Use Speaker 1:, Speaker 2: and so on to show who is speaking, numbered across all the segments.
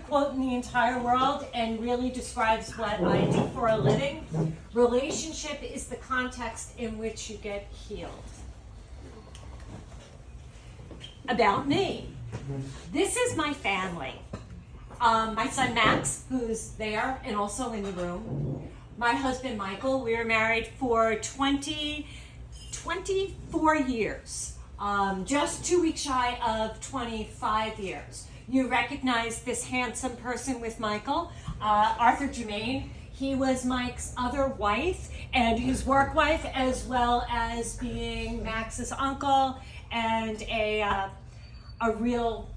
Speaker 1: quote in the entire world and really describes what I do for a living. Relationship is the context in which you get healed. About me. This is my family. My son Max, who's there and also in the room. My husband Michael. We were married for 24 years. Just 2 weeks shy of 25 years. You recognize this handsome person with Michael, Arthur Germain. He was Mike's other wife and his work wife, as well as being Max's uncle and a real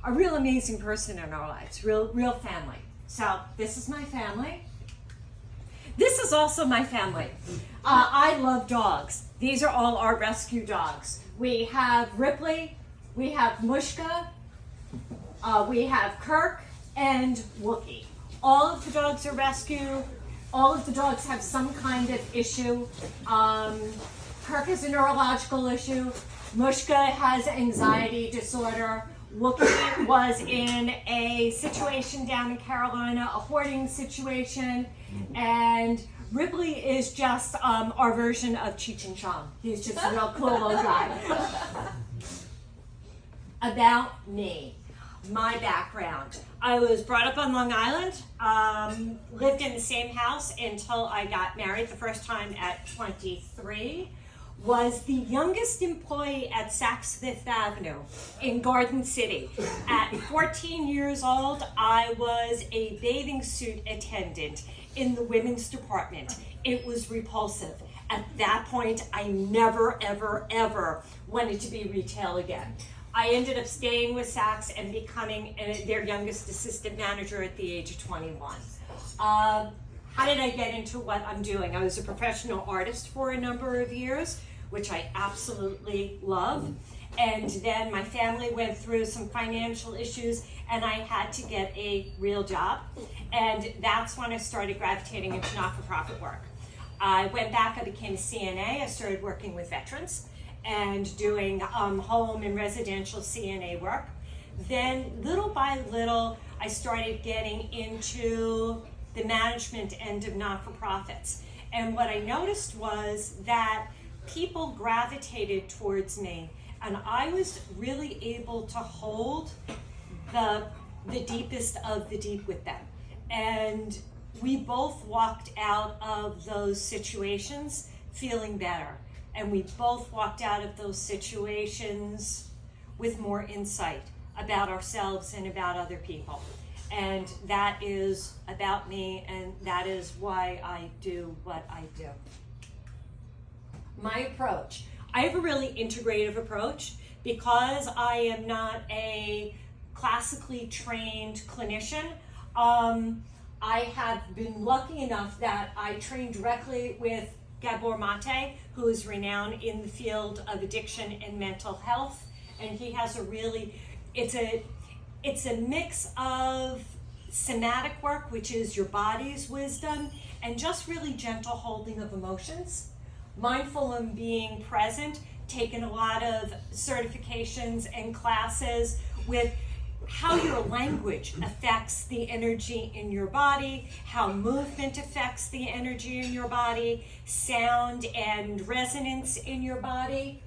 Speaker 1: amazing person in our lives, real family. So this is my family. This is also my family. I love dogs. These are all our rescue dogs. We have Ripley, we have Mushka, we have Kirk, and Wookie. All of the dogs are rescue. All of the dogs have some kind of issue. Kirk has a neurological issue. Mushka has anxiety disorder. Wookie was in a situation down in Carolina, a hoarding situation, and Ripley is just our version of Cheech and Chong. He's just a real cool old guy. About me, my background. I was brought up on Long Island, lived in the same house until I got married the first time at 23. Was the youngest employee at Saks Fifth Avenue in Garden City. At 14 years old, I was a bathing suit attendant in the women's department. It was repulsive. At that point, I never, ever, ever wanted to be retail again. I ended up staying with Saks and becoming their youngest assistant manager at the age of 21. How did I get into what I'm doing? I was a professional artist for a number of years, which I absolutely love. And then my family went through some financial issues and I had to get a real job. And that's when I started gravitating into not-for-profit work. I went back, I became a CNA. I started working with veterans and doing home and residential CNA work. Then little by little, I started getting into the management end of not-for-profits. And what I noticed was that people gravitated towards me, and I was really able to hold the deepest of the deep with them. And we both walked out of those situations feeling better. And we both walked out of those situations with more insight about ourselves and about other people. And that is about me, and that is why I do what I do. My approach. I have a really integrative approach because I am not a classically trained clinician. I have been lucky enough that I trained directly with Gabor Mate, who is renowned in the field of addiction and mental health. And he has it's a mix of somatic work, which is your body's wisdom, and just really gentle holding of emotions. Mindful and being present, taken a lot of certifications and classes with how your language affects the energy in your body, how movement affects the energy in your body, sound and resonance in your body,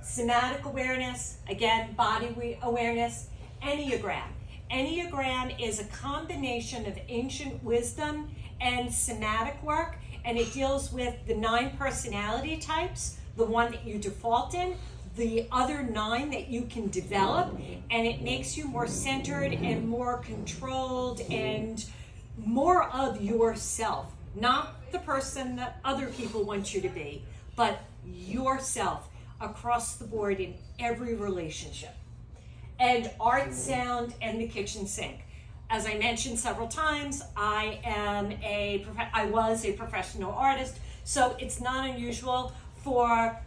Speaker 1: somatic awareness, again, body awareness, Enneagram. Enneagram is a combination of ancient wisdom and somatic work, and it deals with the 9 personality types, the one that you default in, the other 9 that you can develop, and it makes you more centered and more controlled and more of yourself. Not the person that other people want you to be, but yourself across the board in every relationship. And art, sound, and the kitchen sink. As I mentioned several times, I was a professional artist, so it's not unusual for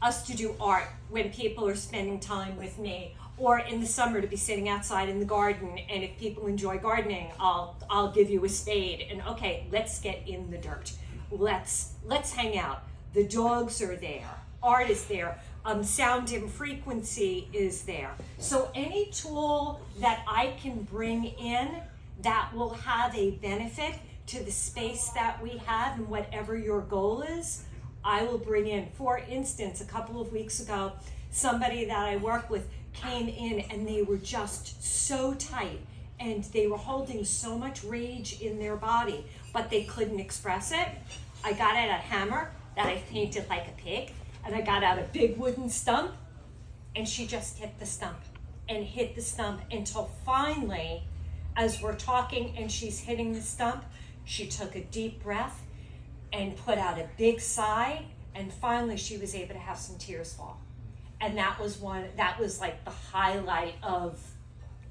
Speaker 1: us to do art when people are spending time with me, or in the summer to be sitting outside in the garden, and if people enjoy gardening, I'll give you a spade, and okay, let's get in the dirt. Let's hang out. The dogs are there. Art is there. Sound and frequency is there. So any tool that I can bring in that will have a benefit to the space that we have and whatever your goal is, I will bring in. For instance, a couple of weeks ago, somebody that I work with came in and they were just so tight and they were holding so much rage in their body, but they couldn't express it. I got out a hammer that I painted like a pig, and I got out a big wooden stump, and she just hit the stump and hit the stump until finally, as we're talking and she's hitting the stump, she took a deep breath and put out a big sigh, and finally she was able to have some tears fall. And that was like the highlight of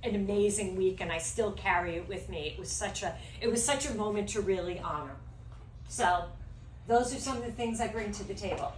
Speaker 1: an amazing week, and I still carry it with me. It was such a moment to really honor. So those are some of the things I bring to the table.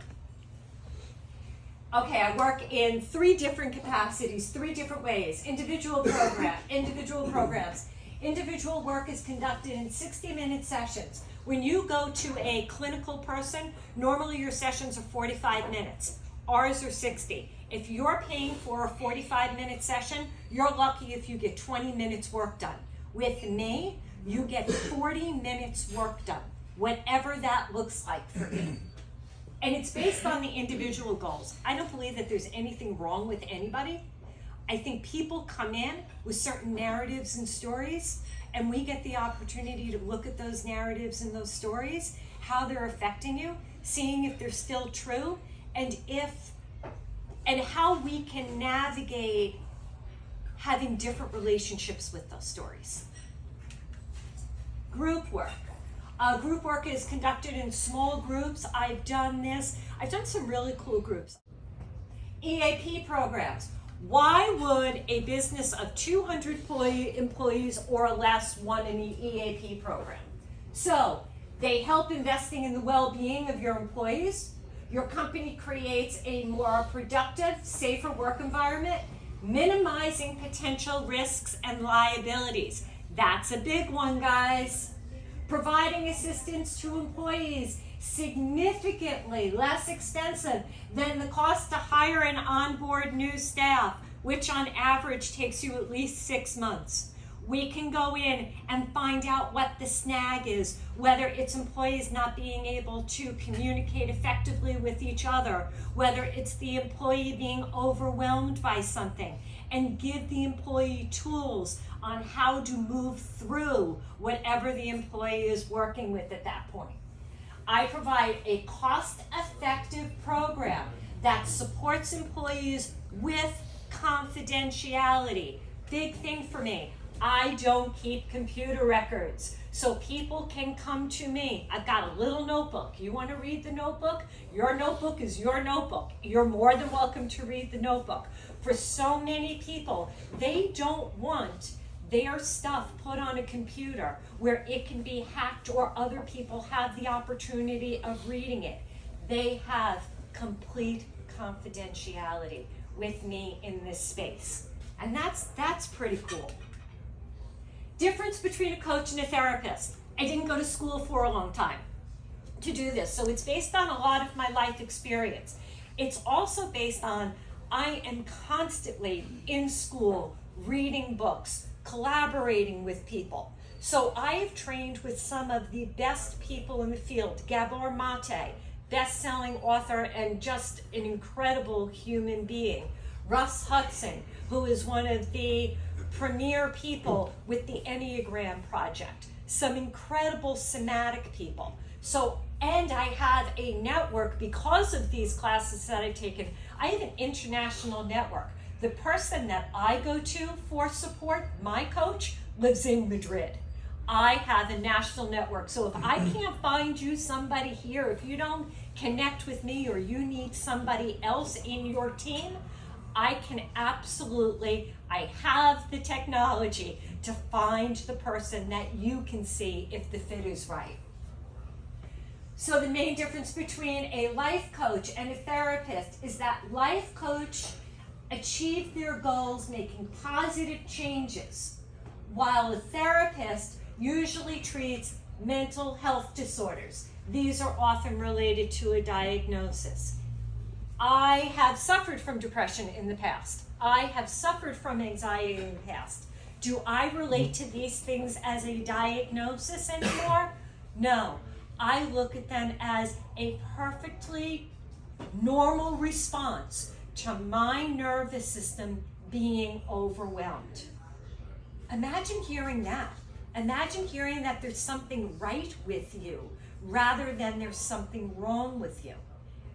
Speaker 1: Okay, I work in 3 different capacities, 3 different ways. Individual programs. Individual work is conducted in 60-minute sessions. When you go to a clinical person, normally your sessions are 45 minutes. Ours are 60. If you're paying for a 45-minute session, you're lucky if you get 20 minutes work done. With me, you get 40 minutes work done, whatever that looks like for me. And it's based on the individual goals. I don't believe that there's anything wrong with anybody. I think people come in with certain narratives and stories, and we get the opportunity to look at those narratives and those stories, how they're affecting you, seeing if they're still true, and how we can navigate having different relationships with those stories. Group work. Group work is conducted in small groups. I've done some really cool groups. EAP programs. Why would a business of 200 employees or less want an EAP program? So, they help investing in the well-being of your employees. Your company creates a more productive, safer work environment, minimizing potential risks and liabilities. That's a big one, guys. Providing assistance to employees, significantly less expensive than the cost to hire and onboard new staff, which on average takes you at least 6 months. We can go in and find out what the snag is, whether it's employees not being able to communicate effectively with each other, whether it's the employee being overwhelmed by something, and give the employee tools on how to move through whatever the employee is working with at that point. I provide a cost-effective program that supports employees with confidentiality. Big thing for me. I don't keep computer records, so people can come to me. I've got a little notebook. You want to read the notebook? Your notebook is your notebook. You're more than welcome to read the notebook. For so many people, they don't want their stuff put on a computer where it can be hacked or other people have the opportunity of reading it. They have complete confidentiality with me in this space. And that's pretty cool. Difference between a coach and a therapist. I didn't go to school for a long time to do this, so it's based on a lot of my life experience. It's also based on I am constantly in school, reading books, collaborating with people. So I have trained with some of the best people in the field. Gabor Mate, best-selling author and just an incredible human being. Russ Hudson, who is one of the premier people with the Enneagram Project. Some incredible somatic people. So, and I have a network because of these classes that I've taken. I have an international network. The person that I go to for support, my coach, lives in Madrid. I have a national network. So if I can't find you somebody here, if you don't connect with me or you need somebody else in your team, I can absolutely, I have the technology to find the person that you can see if the fit is right. So the main difference between a life coach and a therapist is that life coach achieve their goals making positive changes, while a therapist usually treats mental health disorders. These are often related to a diagnosis. I have suffered from depression in the past. I have suffered from anxiety in the past. Do I relate to these things as a diagnosis anymore? No. I look at them as a perfectly normal response to my nervous system being overwhelmed. Imagine hearing that. Imagine hearing that there's something right with you rather than there's something wrong with you.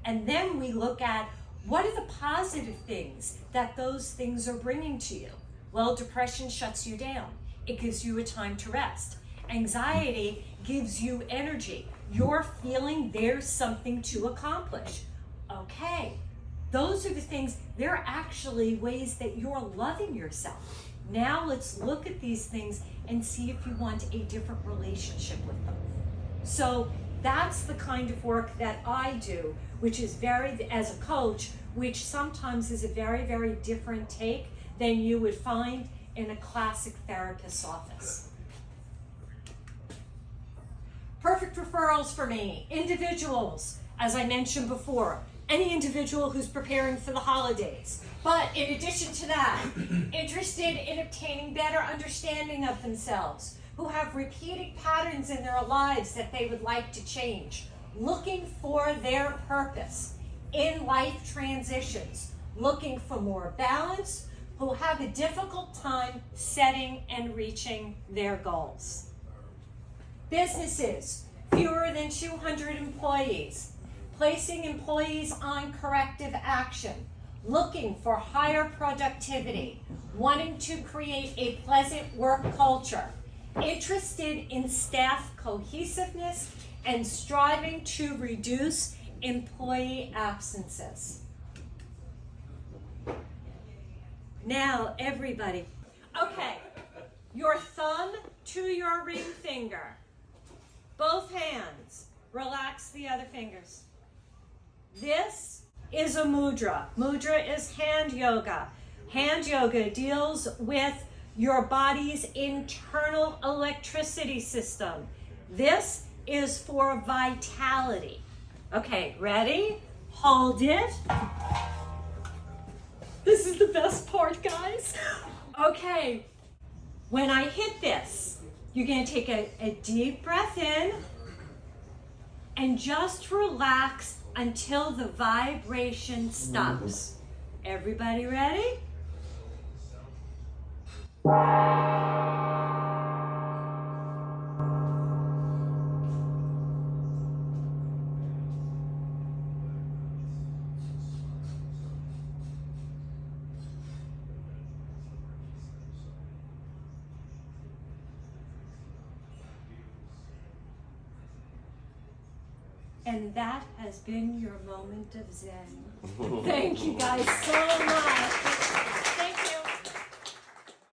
Speaker 1: And then we look at what are the positive things that those things are bringing to you. Well, depression shuts you down. It gives you a time to rest. Anxiety gives you energy. You're feeling there's something to accomplish. Okay, those are the things, they're actually ways that you're loving yourself. Now let's look at these things and see if you want a different relationship with them. So that's the kind of work that I do, which is as a coach, which sometimes is a very, very different take than you would find in a classic therapist's office. Perfect referrals for me, individuals, as I mentioned before, any individual who's preparing for the holidays. But in addition to that, interested in obtaining better understanding of themselves, who have repeating patterns in their lives that they would like to change, looking for their purpose in life transitions, looking for more balance, who have a difficult time setting and reaching their goals. Businesses, fewer than 200 employees, placing employees on corrective action, looking for higher productivity, wanting to create a pleasant work culture, interested in staff cohesiveness, and striving to reduce employee absences. Now, everybody, okay, your thumb to your ring finger, both hands, relax the other fingers. This is a mudra. Mudra is hand yoga. Hand yoga deals with your body's internal electricity system. This is for vitality. Okay, ready? Hold it. This is the best part, guys. Okay, when I hit this, you're gonna take a deep breath in and just relax until the vibration stops. Everybody ready? And that has been your moment of Zen. Thank you guys so much.